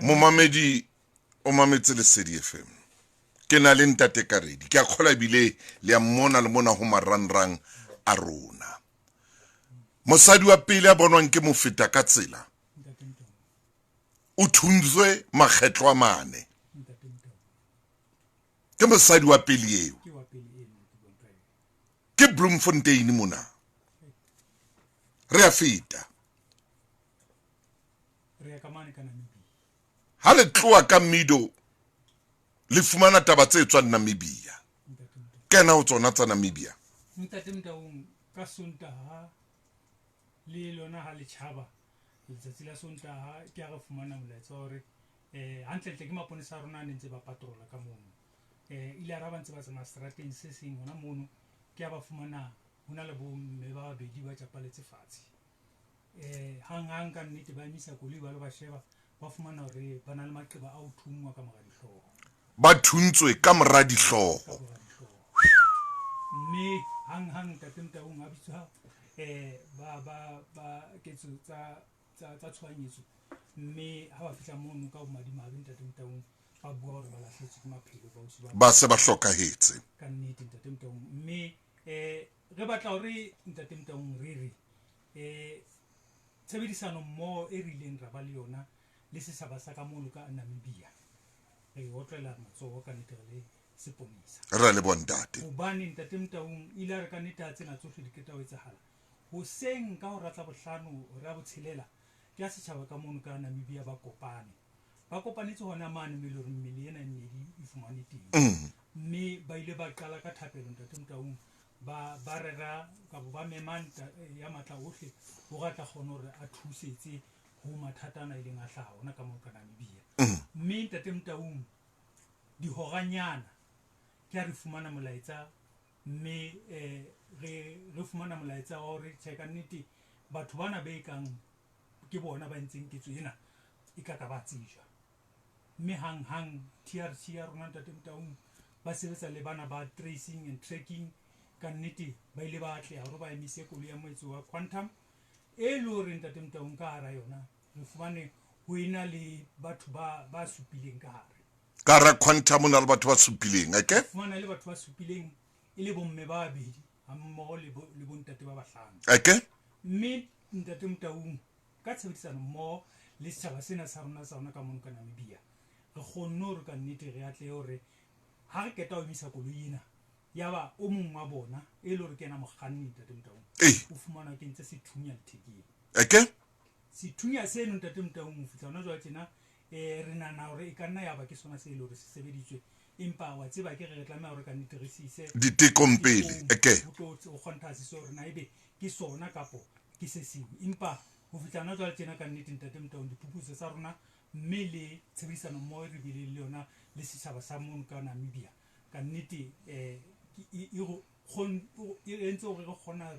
Momamedi o mametse le CDFM. Ke na le Ntate Karedi. Ke a kgola bile le a mmona le mona ho marangrang a rona. Mosadi wa pele a bonwang ke mofeta ka tsela. O thunzwe makgetlo a mane. Ke mosadi wa pele eo. Ke Bloemfontein mona. Re a feta. Ha le tloa ka Mido le fumana taba tse tswang Namibia. Kena ho tsona tsa Namibia. Ntate Mtaung ka Sontaha le lona ha le tshaba letsatsi la Sontaha ke a re fumana molaetsa hore hantle ke maponesa a rona a ntse ba patrola ka mono ile a ba ntse ba tsama strateng se seng hona mono ke a ba fumana hona le bomme ba babedi ba tjapaletse fatshe hang ka nnete ba emisa koloi ba le ba sheba ba fumana hore ba na le maqeba a ho thungwa ka mora dihloho ba thuntswe ka mora dihloho mme hang Ntate Mtaung a bitsa ba ketso tsa tshwanyetso mme ha ba fihla mono ka bomadimabe Ntate Mtaung ba bua hore ba lahlehetswe ke maphelo ba se ba hlokahetse ka nnete Ntate Mtaung mme re batla hore Ntate Mtaung re tshebedisano mmoho e rileng ra ba le yona le sesaba sa ka mono ka Namibia re otlela matsoho ka nnete le seponisa ra le bontate hobane Ntate Mtaung ile re ka nnete a tsena tsohle di keta ho etsahala hoseng ka ho ratla bohlano ra botshelela ke a setjhaba ka mono ka Namibia ba kopanetse hona mane mme le hore mmele ena mmedi e fumane teng mme ba ile ba qala ka thapelo Ntate Mtaung ba rera ka ba memanta ya matla ohle ho ratla kgona hore a thusetse ho mathata ana ile ngahla hona ka mono ka Namibia mme Ntate Mtaung dihoranyana ke a re fumana molaetsa mme re fumana molaetsa hore tjeka nnete batho bana ba ekang ke bona ba ntseng ketso ena e ka ba tsija mme hang TRC ya rona Ntate Mtaung ba sebetsa le bana ba tracing and tracking ka nnete ba ile ba atleha hore ba emise koloi ya moetso wa Quantum e le hore Ntate Mtaung ka hara yona re fumane ho ena le batho ba supileng ka hare ka ra Quantum na le batho ba supileng fumana le batho ba supileng e le bomme ba babedi ha mmoho le bontate ba bahlano mme Ntate Mtaung ka tshebedisano mmoho le setjhaba sena sa rona sa rona ka mono ka Namibia re kgonne hore ka nnete re atle hore ha re keta ho emisa koloi ena yaba o mong wa bona e le hore kena mokganni Ntate Mtaung o fumana ke ntse sethunya lethekeng sethunya seno Ntate Mtaung o fihla hona jwale tjena re nana hore e ka nna yaba ke sona se ile hore se sebeditswe empa wa tseba ke re tlameha hore ka nnete re sise ditekong pele o kgonthasise hore na ebe ke sona kapo ke se seng empa ho fihla hona jwale tjena ka nnete Ntate Mtaung diphuputso tsa rona mme le tshebedisano mmoho re bile le yona le setjhaba sa mono ka Namibia ka nnete e entse hore re kgona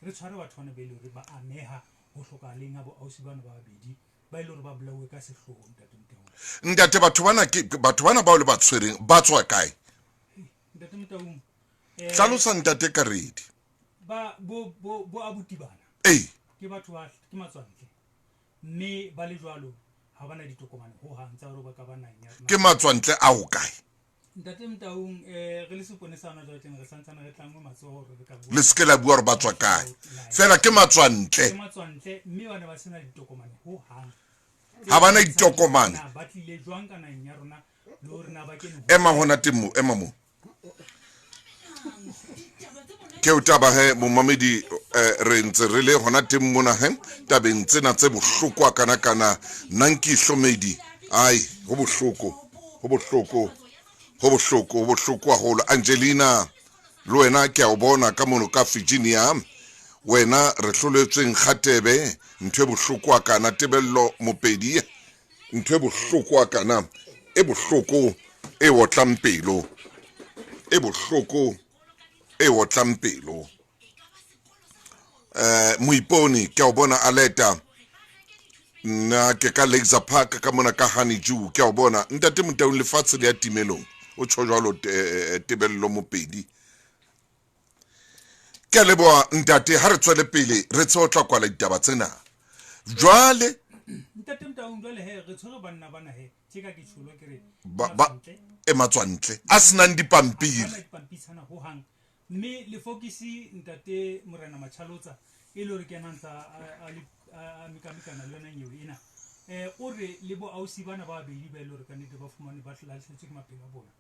re tshware batho bana be le hore ba ameha ho hlokahaleng ha bo ausi bana ba babedi ba ile hore ba bolawe ka sehloho Ntate Mtaung ntate batho bana ba le ba tshwereng ba tswa kae Ntate Mtaung hlalosa Ntate Karedi ba bo abuti bana ke batho ba ke matswantle mme ba le jwalo ha bana ditokomane ho hang tsa hore ba ka bana ke matswantle a ho kae Ntate Mtaung re le seponesana jwa teng re santsana re tlangwe matsoho re ka le se ke la bua re ba tswa kae fela ke matswantle mme bana ba sena ditokomane ho hang ha bana ditokomane ba tlile jwang kana nya rona le hore na ba kene ema hona temo ema mo ke o taba he Momamedi re ntse re le hona temo mona he tabeng tsena tse bohloko kana nanki hlomedi ai ho bohloko haholo Angelina le wena ke a o bona ka mono ka Virginia wena re hloletsweng kgatebe ntwe bohloko kana tebello mopedi ntwe bohloko kana e bohloko e wotlang pelo e bohloko e wotlang pelo Moiponi ke o bona aleta na ke ka Lexa Park ka mona ka Honeydew ke o bona Ntate Mtaung lefatshe le ya timelong o tshojalo tebello mopedi ke leboa ntate ha re tswele pele re tsotla kwala ditaba tsena jwale ntate Mtaung jwale he re tshwere banna bana he tse ka ke tsholo ke re matswantle a senang dipampiri bana dipampitshana ho hang mme le fokisi ntate Morena Machalotsa e le re ke nantsa a mikamikana le yona nyewe ena o re le bo ausi bana ba bedi ba ile re ka nete ba fumane ba hlalahletse ke maphelo a bona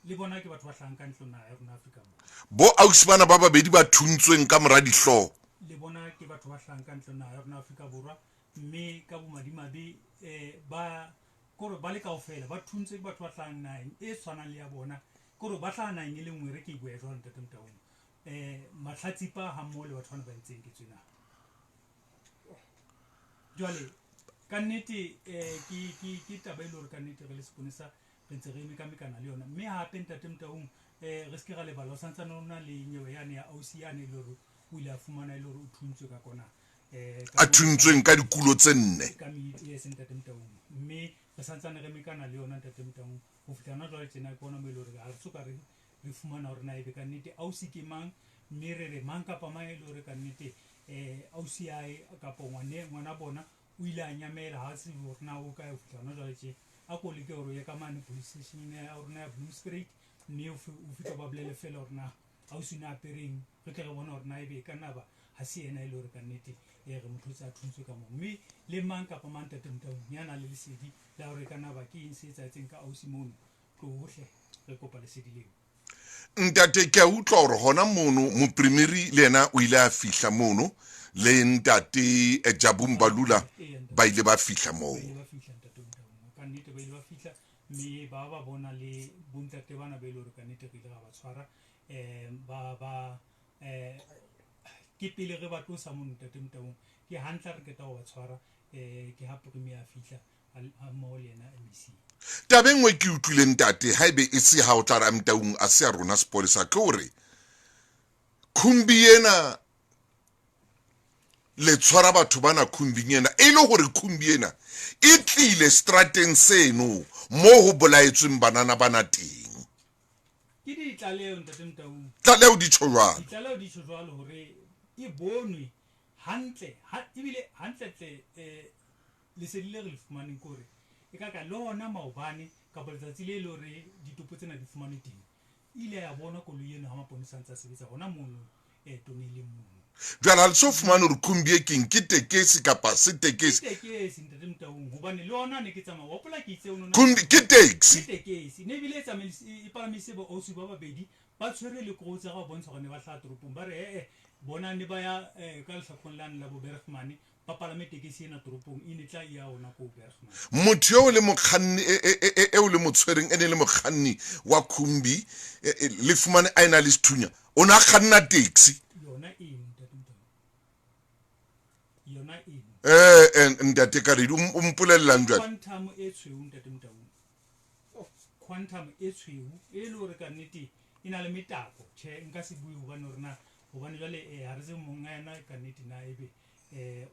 le bona ke batho ba hlang ka ntlong ya rona Afrika bo ausi bana ba babedi ba thuntsweng ka mora dihlo le bona ke batho ba hlang ka ntlong ya rona Afrika Borwa mme ka bomadimabe ba kore ba le kaofela ba thuntswe ke batho ba hlang naheng e tshwanang le ya bona kore ba hlang naheng e le nngwe re ke bua jwalo ntate Mtaung mahlatsipa ha mmoho le batho bana ba ntseng ke tsena jwale ka nnete ke taba e le hore ka nnete re le seponesa re ntse re mekamekana le yona mme hape ntate Mtaung re se ke ga lebala o santsane ona le nyewe yane ya ausi yane le hore o ile a fumana ile hore o thuntswe ka kona a thuntsweng ka dikulo tse nne ka yes ntate Mtaung mme re santsane re mekana le yona ntate Mtaung ho fitana jwale tsena ke bona mo ile hore ha re soka re fumana hore na ebe ka nnete ausi ke mang mme re mang kapa mang ile hore ka nnete ausi yae kapa ngwana bona o ile a nyamela ha se hore na o ka ho fitana jwale tse a ko leke hore ye ka mane police station ya hore na Blue Street mme o fitwa ba bolele fela hore na ausi na apereng re tle re bona hore na ebe ka naba ha se ena ile hore ka nnete re motho tsa thuntswe ka mo mme le mang kapa mang tate Mtaung yana le lesedi la hore ka naba ke eng se etsatseng ka ausi mono tlohle re kopa lesedi leo ntate ke a utlwa hore hona mono moprimary le yena o ile a fihla mono le ntate Jabu Mbalula ba ile ba fihla moo ka nnete ba ile ba fihla mme ba bona le bontate bana ba ile hore ka nnete re ile ga ba tshwara ba ke pele re ba tlosa mo ntate Mtaung ke hantla re keta go ba tshwara ke ha premier a fihla a mo le yena MEC tabeng we ke utlwile ntate haebe e se ha o tla ra Mtaung a se a rona sepolesa ke hore khumbi ena le tshwara batho bana khumbing ena e le hore khumbi ena e tlile strateng seno mo ho bolaetsweng banana bana teng ke di tlaleo ntate Mtaung tlaleo di tshojwana tlaleo di tshojwana hore e bonwe hantle ebile hantle lesedi le re le fumaneng kore e ka le hona maobane ka letsatsi le le hore ditopo tsena di fumane teng ile ya bona koloi eno ha maponesa ntse a sebetsa hona mono tonele mono jwale ha le so fumane hore khumbi e keng ke tekesi kapa se tekesi ntate Mtaung hobane le hona ne ke tsamaya wa pola ke itse o nona khumbi ke taxi ne bile e palamise ba ausi ba babedi ba tshwere le go tsa ga bontsha gone ba tla toropong ba re bona ne ba ya ka lehlakong la la bo Bergman ba palame tekesi ena toropong e ne tla ya ona ko Bergman motho yo le mokganni e o le motshwereng ene le mokganni wa khumbi le fumane a ena le sethunya ona kganna taxi yona ntate ka re o mpolellang jwale quantum e tshweu ntate Mtaung quantum e tshweu e le hore ka nnete ina le metako nka se bue hobane rena hobane jwale ha re se monga yana ka nnete na ebe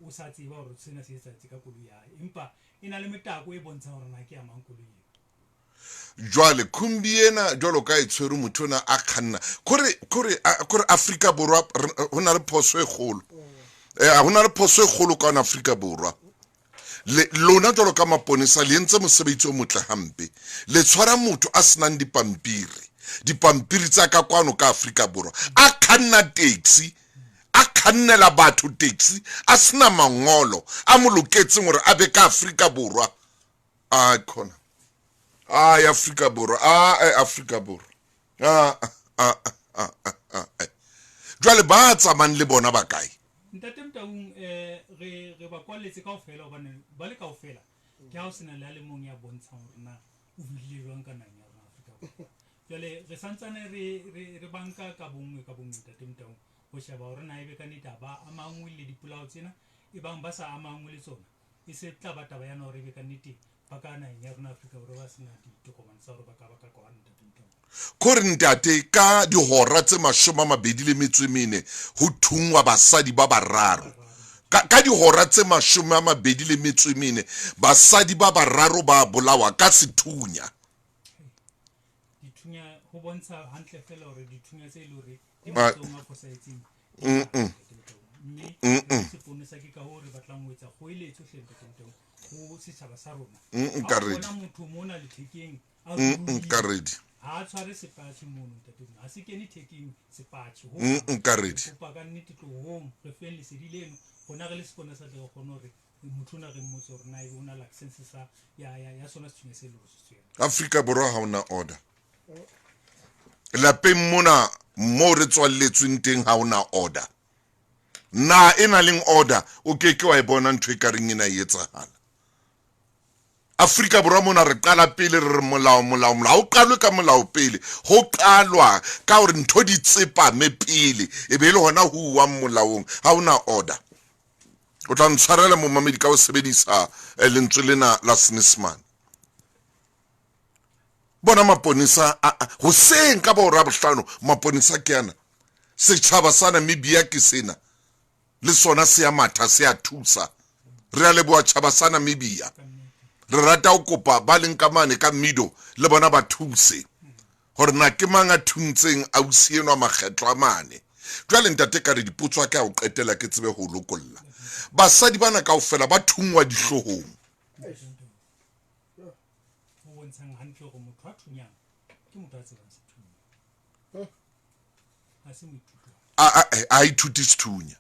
o sa tseba hore sena se etsa ka koloi ya empa ina le metako e bontsha hore na ke ya mang koloi jwale khumbi ena jwalo ka e tshwere motho na a khanna kore Afrika Borwa hona le phoso e kgolo hona le phoso e kgolo ka Afrika Borwa lona jwalo ka maponesa le entse mosebetsi o motle hampe le tshwara motho a senang dipampiri tsa ka kwano ka Afrika Borwa a khanna taxi a khannela batho taxi a sena mangolo a mo loketseng hore a be ka Afrika Borwa a khona Afrika Borwa Afrika Borwa jwale ba tsamang le bona ba kae ntate Mtaung re ba kwaletse kaofela hobane ba le kaofela ke ha o sena le mong ya bontshang hore na o bile jwang ka nanya ya Afrika Borwa jwale re santsane re banka ka bongwe ntate Mtaung ho sheba hore na ebe ka neta ba amangwe le dipolao tsena e bang ba sa amangwe le tsona e se tla ba taba yana hore ebe ka nete ba ka nanya ya rona Afrika Borwa ba sena ditokomane tsa hore ba ka kwa ntate Mtaung kore ntate ka dihora tse 24 ho thungwa basadi ba bararo ka dihora tse 24 basadi ba bararo ba bolawa ka sethunya dithunya ho bontsha hantle fela hore dithunya tse ile hore di motong a fosaetseng mme seponesa ke ka hoo re batlang ho etsa kgoeletso hleng ka teng ho setjhaba sa rona nka ha o ready. bona motho mona lethekeng a nka ready. ha a tshware sepatjhe mono ntate ha se kene thekeng sepatjhe ho nka ready. kopa ka nnete tlohong re feng lesedi leno gona re le seponesa tle go kgona hore motho o na re mmotse hore na ebe o na license sa ya sona sethunya se lositsweng Afrika Borwa ha ona order. Lapeng mona mo re tswalletsweng teng ha ona order. Na ena leng order o keke wa e bona ntho e ka reng ena e etsahala. Afrika Borwa mona re qala pele re re molao o qalwe ka molao pele ho qalwa ka hore ntho di tsepame pele e be le hona ho uwa molaong ha ona order. O tla ntshwarela mo mamedi ka ho sebedisa lentswe lena la Snisman. Bona maponisa hoseng ka bo ra bohlano maponisa ke yana setjhaba sa Namibia ke sena le sona se ya matha se ya thusa re a leboa tjhaba sa Namibia re rata ho kopa ba leng ka mane ka mido le bona ba thuse hore na ke manga thuntseng ausi enwa makgetlo a mane jwale ntate ka re dipotso ka o qetela ke tsebe ho lokolla basadi bana kaofela ba thungwa dihlohong bontshang hantle gore motho a thunyang ke motho a tsebang sethunya ha se moithuti a ithuti sethunya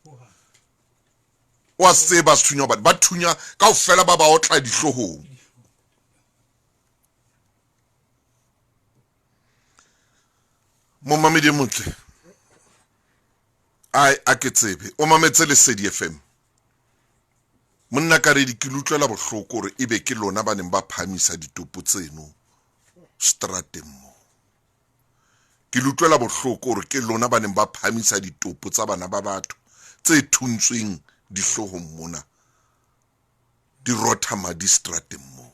wa tseba sethunya ba thunya kaofela ba otla dihlohong mo mamedi motle a ke tsebe o mametse Lesedi FM monna ka re di ke lutlwela bohloko gore ebe ke lona ba neng ba phamisa ditopo tseno strateng mo ke lutlwela bohloko gore ke lona ba neng ba phamisa ditopo tsa bana ba batho tse thuntsweng dihlohong mona di rotha madi strateng mo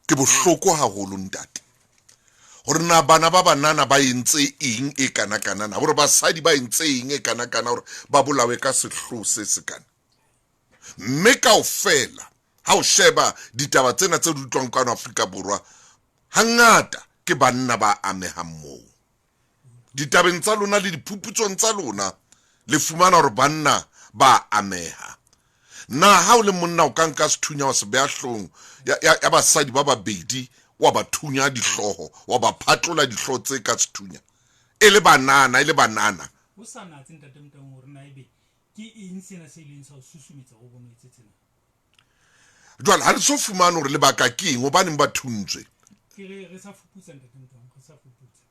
ke bohloko haholo ntate gore na bana ba banana ba entse eng e kana na gore basadi ba entse eng e kana gore ba bolawe ka sehloho se se kana mme kaofela ha o sheba ditaba tsena tse di utlwang ka Afrika Borwa hangata ke banna ba amehang moo ditabeng tsa lona le diphuputsong tsa lona le fumana hore banna ba ameha na ha o le monna o ka nka sethunya wa se beha hlong ya basadi ba babedi wa ba thunya dihloho wa ba phatlola dihloho tse ka sethunya e le banana o sa natse ntate motang hore na ebe ke eng sena se ileng sa o susumetsa go bona itse tsena jwale ha re so fumane hore lebaka ke eng hobaneng ba thuntswe ke re sa fuputsa ntate motang re sa fuputsa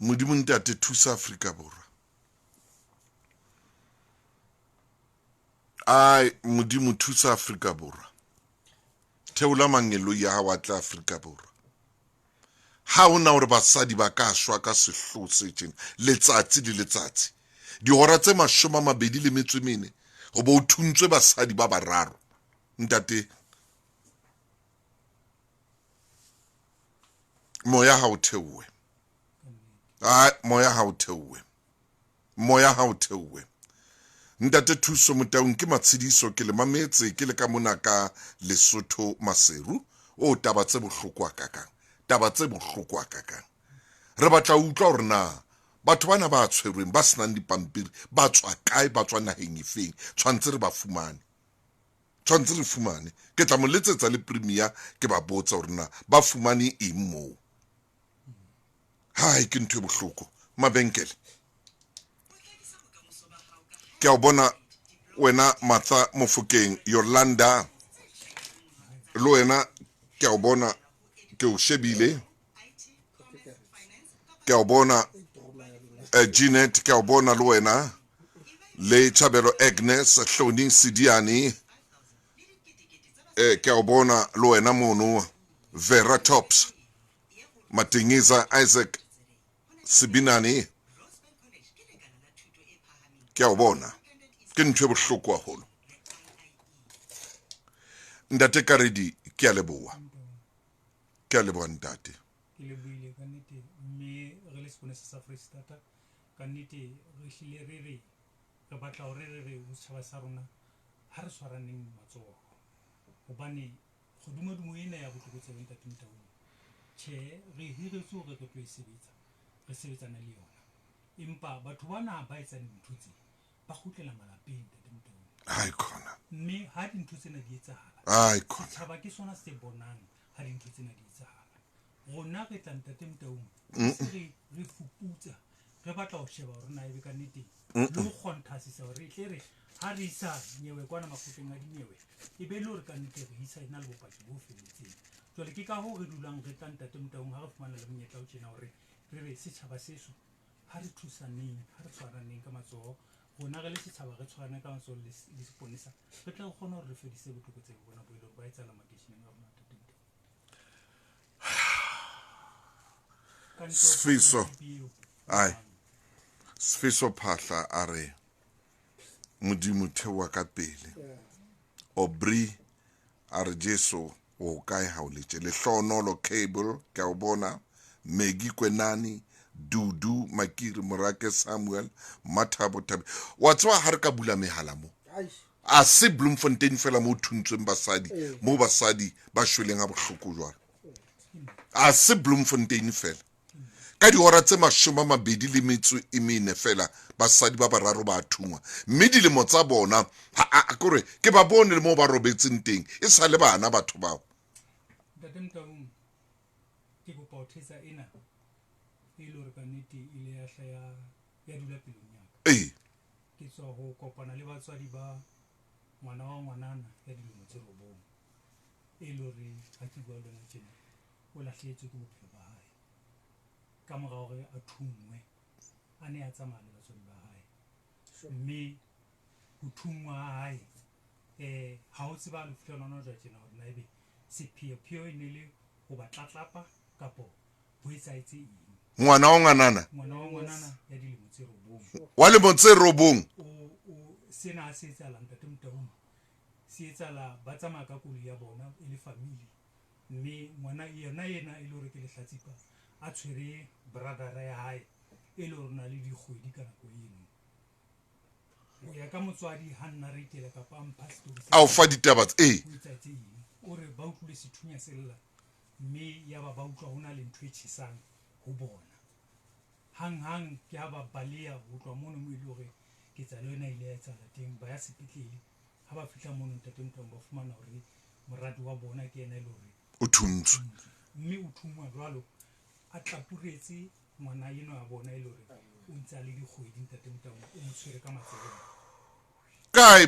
modimo ntate thusa Afrika Borwa modimo thusa Afrika Borwa theola mangelo ya ha wa tla Afrika Borwa ha ona hore basadi ba ka shwa ka sehloho se tjena letsatsi le letsatsi dihora tse 24 ho bo thuntswe basadi ba bararo ntate moya ha o theowe moya ha o theowe ntate thuso motaung ke matshidiso ke le mametse ke le ka mona ka Lesotho Maseru o taba tse bohloko kakang re batla utlwa hore na batho bana ba tshwerweng ba senang dipampiri ba tswa kae ba tswa naheng efeng tshwantse re fumane ke tla mo letsetsa le premier ke ba botsa hore na ba fumane eng moo ke ntho e bohloko mabenkele ke a bona wena Martha Mofokeng Yolanda lo wena ke a bona ke o shebile ke a bona Jeanette ke a bona lo wena le Chabelo Agnes Hloni Sidiani ke a bona lo wena mono Vera Tops Matingiza Isaac Sibinani ke a bona ke ntho e bohloko haholo ntate Karedi ke a leboa ntate ke le buile ka nnete mme re le seponesa sa Freestata ka nnete re hlile re batla hore re setjhaba sa rona ha re tshwaraneng matsoho hobane kgodumodumo ena ya botlokotsebe Ntate Motaung tjhe re hiretse hore re tlo e sebetsa re sebetsana le yona empa batho bana ba etsang dintho tse ba kgutlela malapeng Ntate Motaung ai khona mme ha dintho tsena di etsahala ai khona setjhaba ke sona se bonang ha dintho tsena di etsahala rona re tla Ntate Motaung re fuputsa re batla ho sheba hore na ebe ka nnete le ho kgonthasisa hore e tle re ha re isa nyewe kwana makgotleng a dinyewe e be le hore ka nnete re isa ena le bopaki bo felletseng jwale ke ka hoo re dulang re tla Ntate Motaung ha re fumana le monyetla o tjena hore re re setjhaba seso ha re thusaneng ha re tshwaraneng ka matsoho rona re le setjhaba re tshwarane ka matsoho le seponesa re tla kgona hore re fedise botlokotsebe bona bo ile hore ba etsahala makeisheneng a rona Ntate Motaung Sifiso ai Sifiso Phahla a re modimo thewa ka pele Obri a re Jesu o kae ha o letse le hlonolo cable ke a o bona Megi Kwenani Dudu Makiri Morake Samuel Mathabo Tabi wa tswa ha re ka bula mehala mo a se Bloemfontein fela mo thuntsweng basadi mo basadi ba shweleng ha bohloko jwalo a se Bloemfontein fela ka dihora tse 24 fela basadi ba bararo ba thungwa mme dilemo tsa bona akore ke ba bone le mo ba robetseng teng e sa le bana batho bao Ntate Motaung ke kopa ho thetsa ena e le hore ka nnete ile ya hlaya ya dula pelong ya ka ke tswa ho kopana le batswadi ba ngwana wa ngwanana ya dilemo tse 9 e le hore ha ke bua le yena tjena o lahlehetswe ke bophelo ba hae ka mora hore a thungwe a ne a tsamaya le batswadi ba hae mme ho thungwa hae ha o tseba le fihla lona jwa tjena hore na ebe sepheo e ne le ho ba tlatlapa kapo ho etsahetse eng ngwana wa ngwanana ya dilemo tse 9 wa lemo tse 9 o sena se etsahala Ntate Motaung se etsahala ba tsamaya ka koloi ya bona e le family mme ngwana yena e le hore ke lehlatsipa a tshwere brother ya hae e le hore na le dikgwedi ka nako eno o ya ka motswadi ha nna re itela kapa mpha story a o fa ditaba o re ba utlwile sethunya sella mme ya ba utlwa hona le ntho e tjhesang ho bona hang ke ha ba baleya ho tloha mono mo ile hore ke tsa le yona ile ya etsahala teng ba ya sepetlele ha ba fihla mono Ntate Motaung ba fumana hore moradi wa bona ke ena le hore o thuntswe mme o thungwa jwalo a tlapuretse ngwana eno ya bona e le hore o ntse a le dikgwedi Ntate Motaung o mo tshwere ka matsoho kae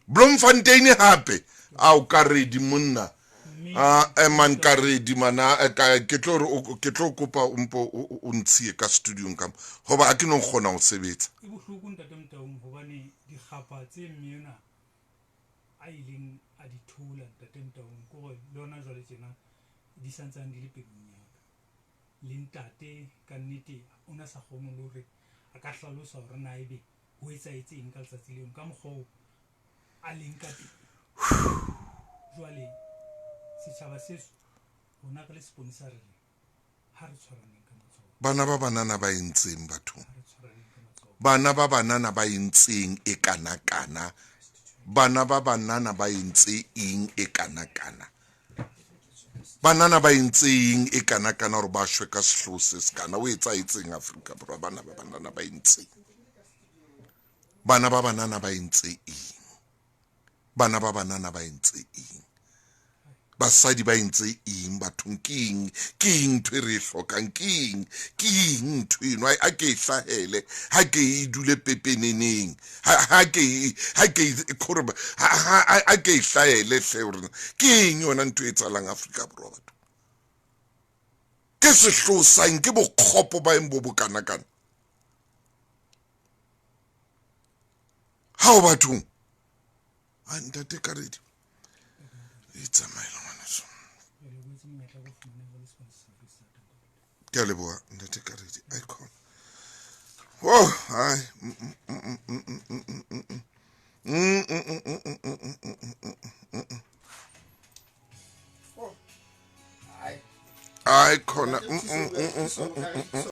Bloemfontein hape a o ka re di monna man ka re di mana ke tlo kopa o ntshie ka studio ka hoba a ke no kgona ho sebetsa e bohloko Ntate Motaung hobane dikgapa tse mmena a ileng a di thola Ntate Motaung ko le yona jwale tjena di santsang di le pelong ya ka le ntate ka nnete o na sa kgone le hore a ka hlalosa hore na ebe ho etsahetse eng ka letsatsi leo ka mokgwa a leng ka teng jwale setjhaba seso hona re le seponesa re ha re tshwaraneng ka matsoho bana ba banana ba entseng batho bana ba banana ba entseng e kana bana ba banana ba entse eng e kana banana ba entseng e kana hore ba shwe ka sehloho se skana o etsa etseng Afrika Borwa bana ba banana ba entseng bana ba banana ba entse eng bana ba banana ba entse eng basadi ba entse eng bathong ke eng ntho re hlokang ke eng ntho eno a ke hlahele ha ke idule pepeneneng ha ke hlahele hle ke eng yona ntho e tsalang Afrika Borwa batho ke sehloho sa eng ke bokgopo ba eng bo bokanakana ha o bathong a ntate Karedi it's a mile ke a leboha ntate Karedi icon oh hi icon